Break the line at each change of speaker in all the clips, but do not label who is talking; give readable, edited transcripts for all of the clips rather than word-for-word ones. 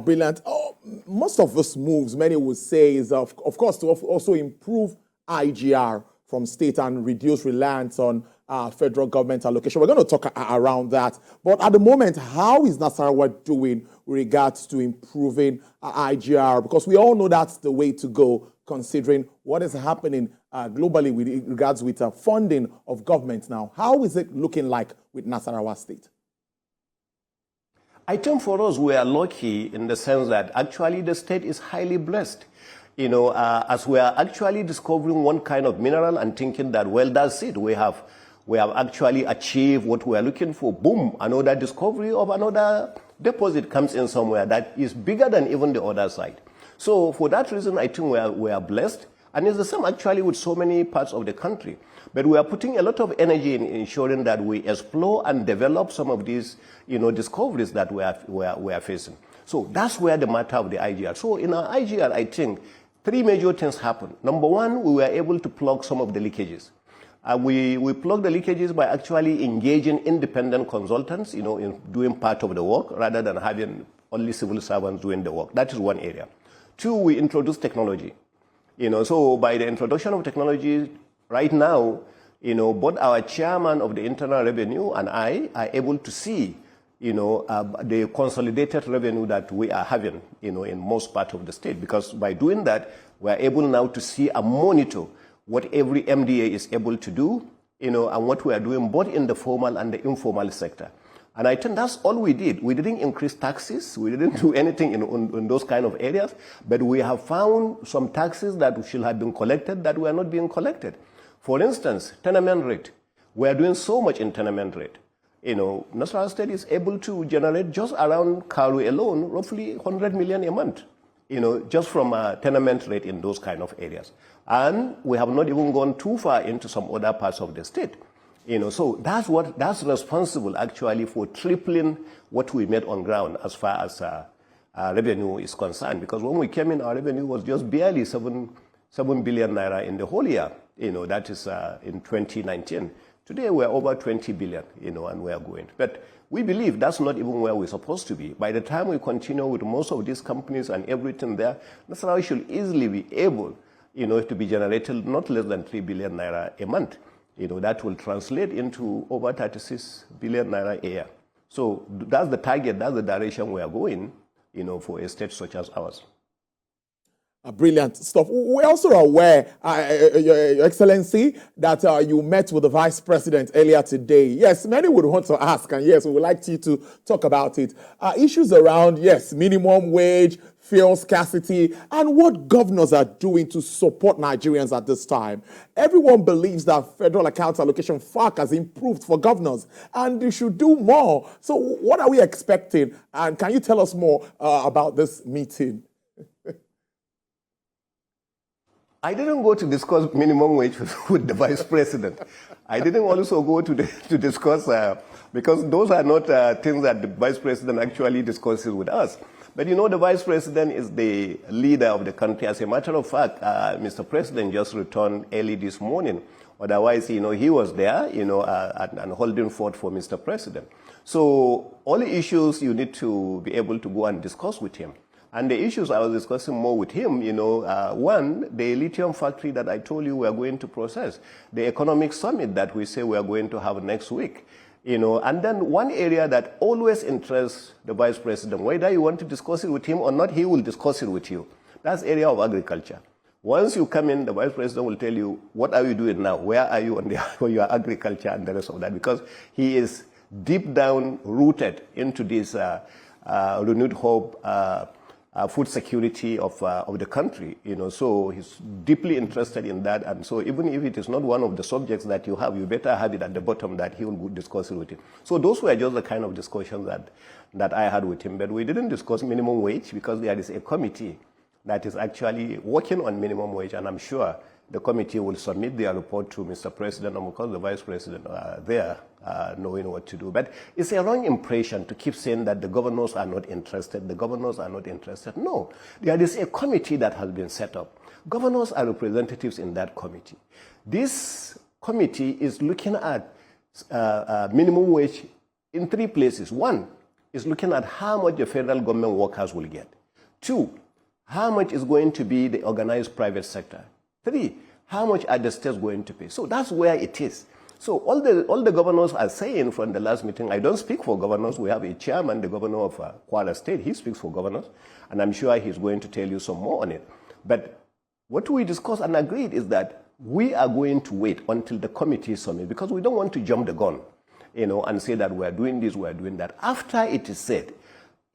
Brilliant. Most of these moves, many would say, is of course to also improve IGR from state and reduce reliance on federal government allocation. We're going to talk around that. But at the moment, how is Nasarawa doing with regards to improving IGR? Because we all know that's the way to go, considering what is happening globally with regards with funding of government now. How is it looking like with Nasarawa State?
I think for us, we are lucky in the sense that actually the state is highly blessed. As we are actually discovering one kind of mineral and thinking that, well, that's it. We have actually achieved what we are looking for. Boom, another discovery of another deposit comes in somewhere that is bigger than even the other side. So for that reason, I think we are blessed. And it's the same actually with so many parts of the country. But we are putting a lot of energy in ensuring that we explore and develop some of these, discoveries that we are facing. So that's where the matter of the IGR. So in our IGR, I think three major things happened. Number one, we were able to plug some of the leakages. We plugged the leakages by actually engaging independent consultants, in doing part of the work rather than having only civil servants doing the work. That is one area. Two, we introduced technology. So by the introduction of technology, right now, both our chairman of the Internal Revenue and I are able to see, the consolidated revenue that we are having, in most part of the state. Because by doing that, we are able now to see and monitor what every MDA is able to do, and what we are doing both in the formal and the informal sector. And I think that's all we did. We didn't increase taxes. We didn't do anything in those kind of areas. But we have found some taxes that should have been collected that were not being collected. For instance, tenement rate. We are doing so much in tenement rate. Nasarawa State is able to generate just around Karu alone, roughly 100 million a month, just from a tenement rate in those kind of areas. And we have not even gone too far into some other parts of the state. So that's responsible actually for tripling what we made on ground as far as revenue is concerned. Because when we came in, our revenue was just barely 7 billion naira in the whole year. That is in 2019. Today we're over 20 billion, and we are going. But we believe that's not even where we're supposed to be. By the time we continue with most of these companies and everything there, Nasarawa should easily be able, to be generated not less than 3 billion naira a month. That will translate into over 36 billion naira a year. So that's the target, that's the direction we are going, for a state such as ours.
Brilliant stuff. We're also aware, Your Excellency, that you met with the Vice President earlier today. Yes, many would want to ask, and yes, we would like you to talk about it. Issues around, yes, minimum wage, fuel scarcity, and what governors are doing to support Nigerians at this time. Everyone believes that federal account allocation FAC has improved for governors, and they should do more. So what are we expecting? And can you tell us more about this meeting?
I didn't go to discuss minimum wage with the Vice President. I didn't also go to discuss, because those are not things that the Vice President actually discusses with us. But the Vice President is the leader of the country. As a matter of fact, Mr. President just returned early this morning. Otherwise, he was there, and holding forth for Mr. President. So all the issues you need to be able to go and discuss with him. And the issues I was discussing more with him, one, the lithium factory that I told you we are going to process, the economic summit that we say we are going to have next week, and then one area that always interests the Vice President, whether you want to discuss it with him or not, he will discuss it with you. That's the area of agriculture. Once you come in, the Vice President will tell you, what are you doing now? Where are you on your agriculture and the rest of that? Because he is deep down rooted into this renewed hope, food security of the country, so he's deeply interested in that. And so even if it is not one of the subjects that you have, you better have it at the bottom that he will discuss it with him. So those were just the kind of discussions that I had with him. But we didn't discuss minimum wage because there is a committee that is actually working on minimum wage, and I'm sure the committee will submit their report to Mr. President, and because the Vice President are there knowing what to do. But it's a wrong impression to keep saying that the governors are not interested, the governors are not interested. No, there is a committee that has been set up. Governors are representatives in that committee. This committee is looking at minimum wage in three places. One, is looking at how much the federal government workers will get. 2, how much is going to be the organized private sector. 3, how much are the states going to pay? So that's where it is. So all the governors are saying from the last meeting, I don't speak for governors. We have a chairman, the governor of Kwara State. He speaks for governors, and I'm sure he's going to tell you some more on it. But what we discussed and agreed is that we are going to wait until the committee summit, because we don't want to jump the gun, and say that we are doing this, we are doing that. After it is said,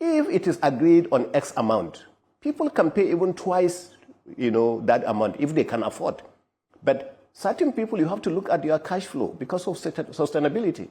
if it is agreed on X amount, people can pay even twice, that amount if they can afford. But certain people, you have to look at your cash flow because of sustainability.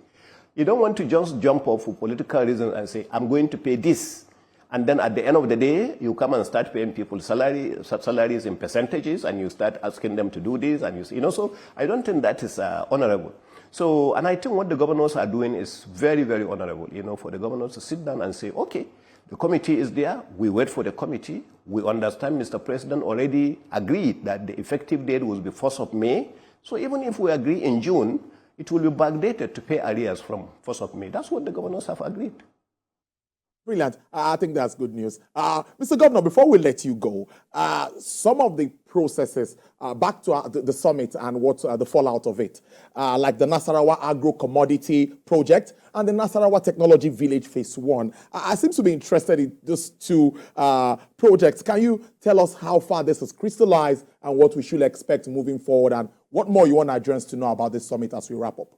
You don't want to just jump off for political reasons and say, I'm going to pay this. And then at the end of the day, you come and start paying people salaries in percentages, and you start asking them to do this. And so I don't think that is honorable. So, and I think what the governors are doing is very, very honorable, for the governors to sit down and say, okay, the committee is there. We wait for the committee. We understand Mr. President already agreed that the effective date will be 1st of May. So even if we agree in June, it will be backdated to pay arrears from 1st of May. That's what the governors have agreed.
Brilliant. I think that's good news. Mr. Governor, before we let you go, some of the processes back to the summit and what the fallout of it, like the Nasarawa Agro-Commodity Project and the Nasarawa Technology Village Phase 1. I seem to be interested in these two projects. Can you tell us how far this is crystallized and what we should expect moving forward, and what more you want Nigerians to know about this summit as we wrap up?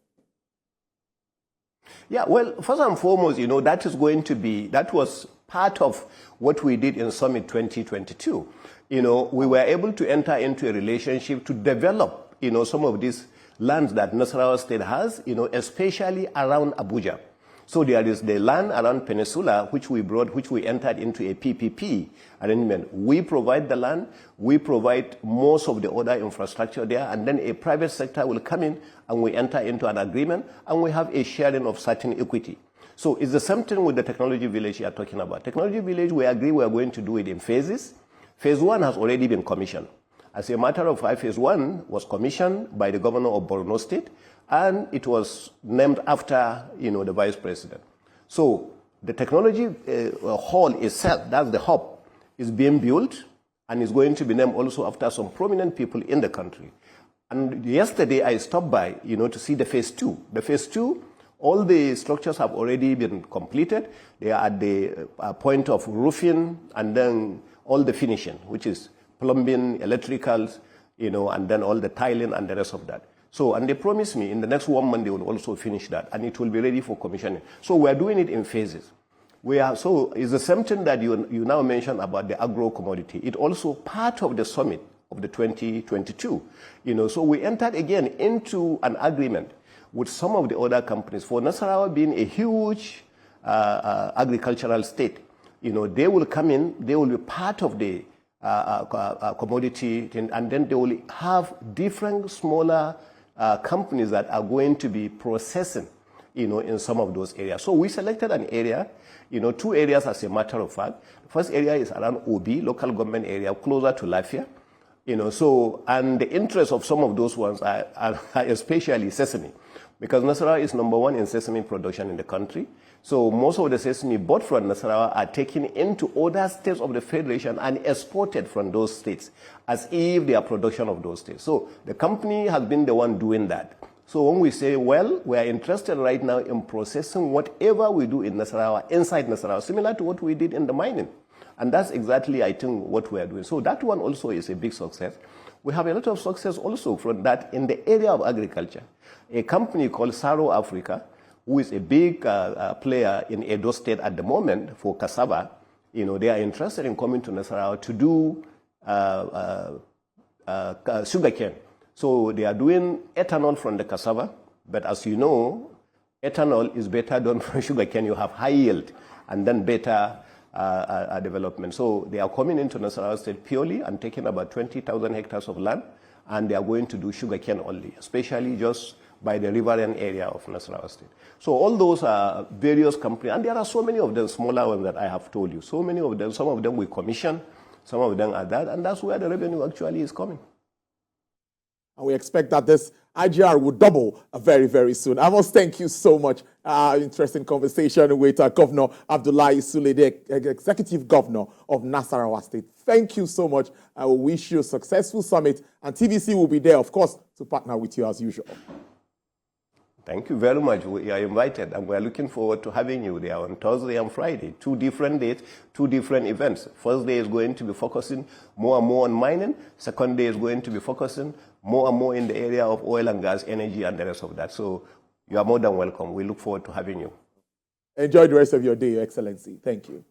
Yeah, well, first and foremost, that was part of what we did in Summit 2022. We were able to enter into a relationship to develop, some of these lands that Nasarawa State has, especially around Abuja. So there is the land around Peninsula, which we entered into a PPP arrangement. We provide the land, we provide most of the other infrastructure there, and then a private sector will come in and we enter into an agreement, and we have a sharing of certain equity. So it's the same thing with the technology village you are talking about. Technology village, we agree we are going to do it in phases. Phase 1 has already been commissioned. As a matter of fact, Phase 1 was commissioned by the governor of Borno State, and it was named after, the vice president. So the technology hall itself, that's the hub, is being built and is going to be named also after some prominent people in the country. And yesterday I stopped by, to see the Phase 2. The Phase 2, all the structures have already been completed. They are at the point of roofing and then all the finishing, which is plumbing, electricals, and then all the tiling and the rest of that. So, and they promised me in the next 1 month they will also finish that, and it will be ready for commissioning. So we are doing it in phases. So it's the same thing that you now mentioned about the agro-commodity. It's also part of the summit of the 2022. So we entered again into an agreement with some of the other companies. For Nasarawa being a huge agricultural state, they will come in, they will be part of the commodity, and then they will have different smaller companies that are going to be processing, in some of those areas. So we selected an area, 2 areas as a matter of fact. The first area is around Obi, local government area, closer to Lafia. And the interest of some of those ones are especially sesame, because Nasarawa is number 1 in sesame production in the country. So most of the sesame bought from Nasarawa are taken into other states of the Federation and exported from those states as if they are production of those states. So the company has been the one doing that. So when we say, well, we are interested right now in processing whatever we do in Nasarawa, inside Nasarawa, similar to what we did in the mining. And that's exactly, I think, what we are doing. So that one also is a big success. We have a lot of success also from that in the area of agriculture. A company called Saro Africa, who is a big player in Edo State at the moment for cassava, they are interested in coming to Nasarawa to do sugarcane. So they are doing ethanol from the cassava, but as you know, ethanol is better done from sugarcane. You have high yield and then better development. So they are coming into Nasarawa State purely and taking about 20,000 hectares of land, and they are going to do sugarcane only, especially just by the riverine area of Nasarawa State. So all those are various companies, and there are so many of them, smaller ones that I have told you. So many of them, some of them we commission, some of them are that, and that's where the revenue actually is coming.
And we expect that this IGR will double very, very soon. I must thank you so much. Interesting conversation with Governor Abdullahi Sule, the Executive Governor of Nasarawa State. Thank you so much. I will wish you a successful summit, and TVC will be there, of course, to partner with you as usual.
Thank you very much. We are invited, and we are looking forward to having you there on Thursday and Friday. 2 different dates, 2 different events. First day is going to be focusing more and more on mining. Second day is going to be focusing more and more in the area of oil and gas, energy, and the rest of that. So you are more than welcome. We look forward to having you.
Enjoy the rest of your day, Your Excellency. Thank you.